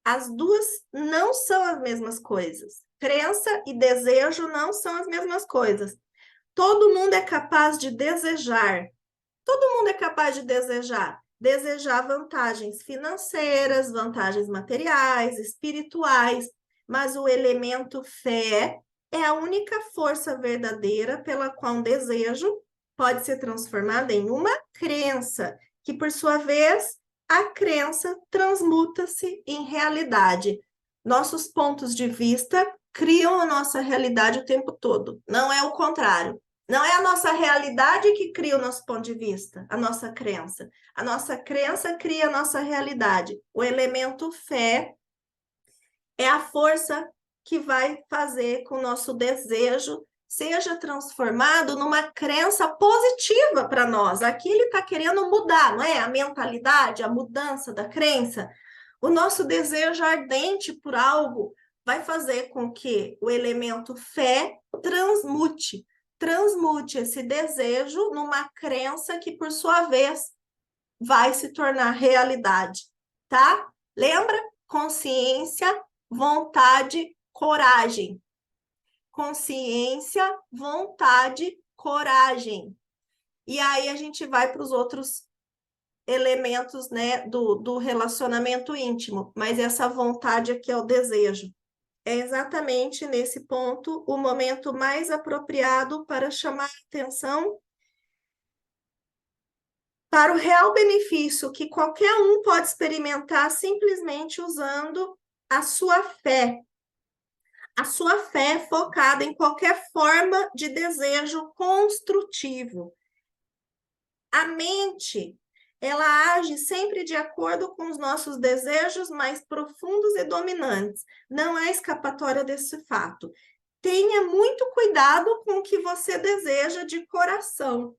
As duas não são as mesmas coisas. Crença e desejo não são as mesmas coisas. Todo mundo é capaz de desejar. Todo mundo é capaz de desejar. Desejar vantagens financeiras, vantagens materiais, espirituais, mas o elemento fé é a única força verdadeira pela qual um desejo pode ser transformado em uma crença, que por sua vez a crença transmuta-se em realidade. Nossos pontos de vista criam a nossa realidade o tempo todo, não é o contrário. Não é a nossa realidade que cria o nosso ponto de vista, a nossa crença. A nossa crença cria a nossa realidade. O elemento fé é a força que vai fazer com o nosso desejo seja transformado numa crença positiva para nós. Aqui ele está querendo mudar, não é? A mentalidade, a mudança da crença. O nosso desejo ardente por algo vai fazer com que o elemento fé transmute esse desejo numa crença que, por sua vez, vai se tornar realidade, tá? Lembra? Consciência, vontade, coragem. Consciência, vontade, coragem. E aí a gente vai para os outros elementos, né, do relacionamento íntimo, mas essa vontade aqui é o desejo. É exatamente nesse ponto o momento mais apropriado para chamar a atenção para o real benefício que qualquer um pode experimentar simplesmente usando a sua fé. A sua fé focada em qualquer forma de desejo construtivo. A mente, ela age sempre de acordo com os nossos desejos mais profundos e dominantes. Não há escapatória desse fato. Tenha muito cuidado com o que você deseja de coração,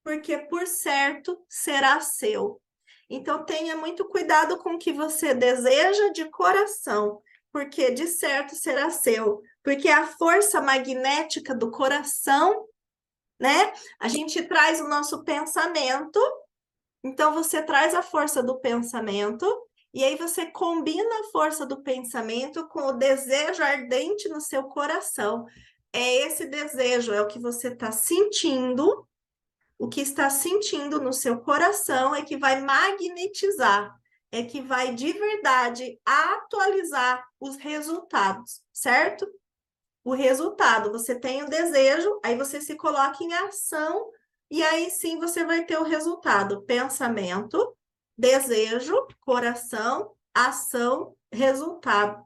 porque por certo será seu. Então tenha muito cuidado com o que você deseja de coração, porque de certo será seu. Porque a força magnética do coração, né? A gente traz o nosso pensamento, então você traz a força do pensamento, e aí você combina a força do pensamento com o desejo ardente no seu coração. É esse desejo, é o que você está sentindo, o que está sentindo no seu coração é que vai magnetizar, é que vai de verdade atualizar os resultados, certo? O resultado, você tem o desejo, aí você se coloca em ação, e aí sim você vai ter o resultado: pensamento, desejo, coração, ação, resultado.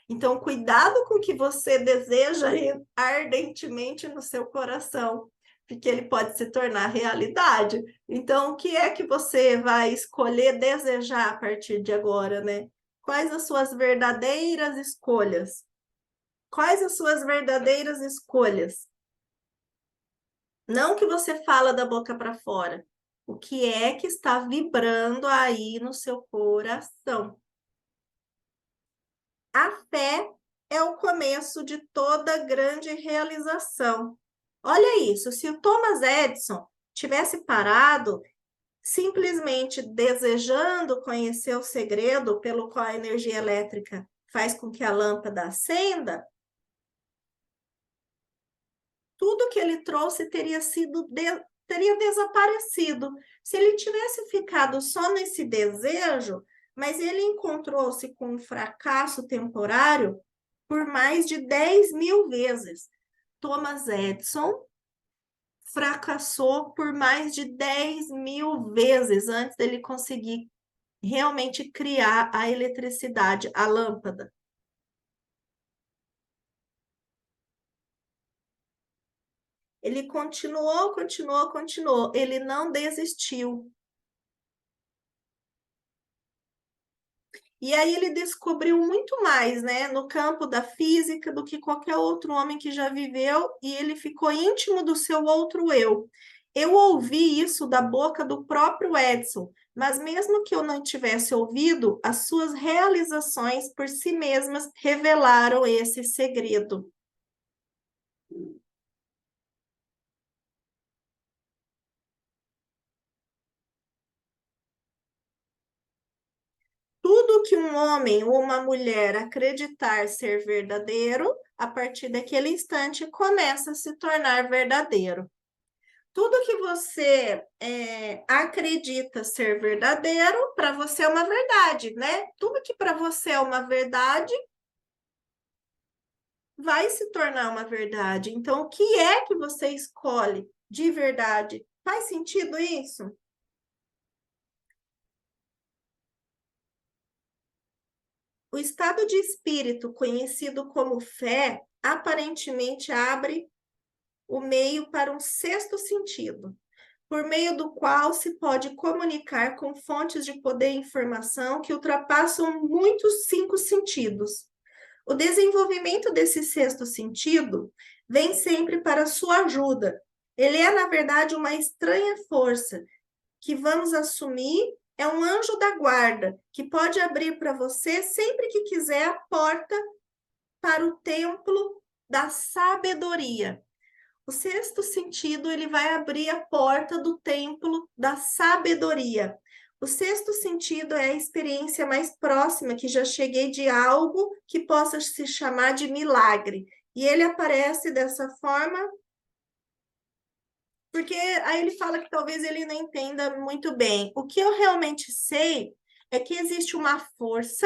Então, cuidado com o que você deseja ardentemente no seu coração, porque ele pode se tornar realidade. Então, o que é que você vai escolher desejar a partir de agora, né? Quais as suas verdadeiras escolhas? Quais as suas verdadeiras escolhas? Não o que você fala da boca para fora. O que é que está vibrando aí no seu coração? A fé é o começo de toda grande realização. Olha isso, se o Thomas Edison tivesse parado simplesmente desejando conhecer o segredo pelo qual a energia elétrica faz com que a lâmpada acenda, que ele trouxe teria desaparecido. Se ele tivesse ficado só nesse desejo, mas ele encontrou-se com um fracasso temporário por mais de 10.000 vezes. Thomas Edison fracassou por mais de 10.000 vezes antes dele conseguir realmente criar a eletricidade, a lâmpada. Ele continuou. Ele não desistiu. E aí ele descobriu muito mais, né, no campo da física do que qualquer outro homem que já viveu, e ele ficou íntimo do seu outro eu. Eu ouvi isso da boca do próprio Edison, mas mesmo que eu não tivesse ouvido, as suas realizações por si mesmas revelaram esse segredo. Tudo que um homem ou uma mulher acreditar ser verdadeiro, a partir daquele instante começa a se tornar verdadeiro. Tudo que você acredita ser verdadeiro, para você é uma verdade, né? Tudo que para você é uma verdade vai se tornar uma verdade. Então, o que é que você escolhe de verdade? Faz sentido isso? O estado de espírito, conhecido como fé, aparentemente abre o meio para um sexto sentido, por meio do qual se pode comunicar com fontes de poder e informação que ultrapassam muitos 5 sentidos. O desenvolvimento desse sexto sentido vem sempre para sua ajuda. Ele é, na verdade, uma estranha força que vamos assumir é um anjo da guarda, que pode abrir para você sempre que quiser a porta para o templo da sabedoria. O sexto sentido, ele vai abrir a porta do templo da sabedoria. O sexto sentido é a experiência mais próxima que já cheguei de algo que possa se chamar de milagre. E ele aparece dessa forma porque aí ele fala que talvez ele não entenda muito bem. O que eu realmente sei é que existe uma força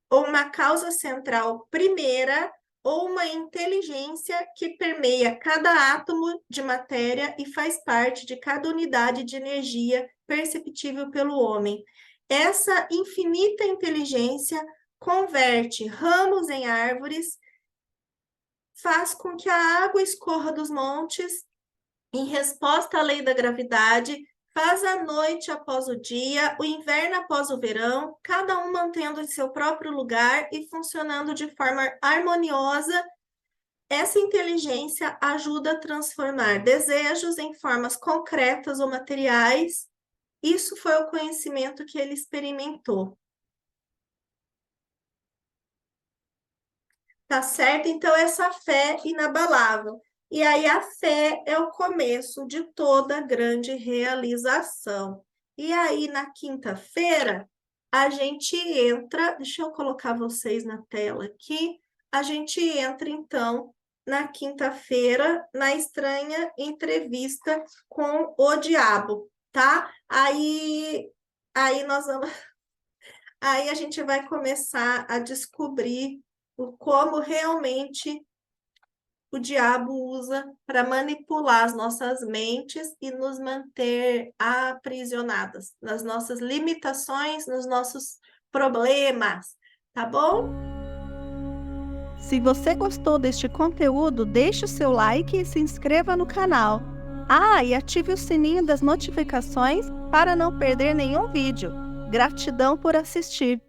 ou uma causa central primeira ou uma inteligência que permeia cada átomo de matéria e faz parte de cada unidade de energia perceptível pelo homem. Essa infinita inteligência converte ramos em árvores, faz com que a água escorra dos montes em resposta à lei da gravidade, faz a noite após o dia, o inverno após o verão, cada um mantendo em seu próprio lugar e funcionando de forma harmoniosa. Essa inteligência ajuda a transformar desejos em formas concretas ou materiais. Isso foi o conhecimento que ele experimentou. Tá certo? Então, essa fé inabalável. E aí a fé é o começo de toda grande realização. E aí na quinta-feira a gente entra, deixa eu colocar vocês na tela aqui, a gente entra então na quinta-feira na estranha entrevista com o diabo, tá? Aí nós vamos aí a gente vai começar a descobrir como realmente o diabo usa para manipular as nossas mentes e nos manter aprisionadas nas nossas limitações, nos nossos problemas, tá bom? Se você gostou deste conteúdo, deixe o seu like e se inscreva no canal. Ah, e ative o sininho das notificações para não perder nenhum vídeo. Gratidão por assistir!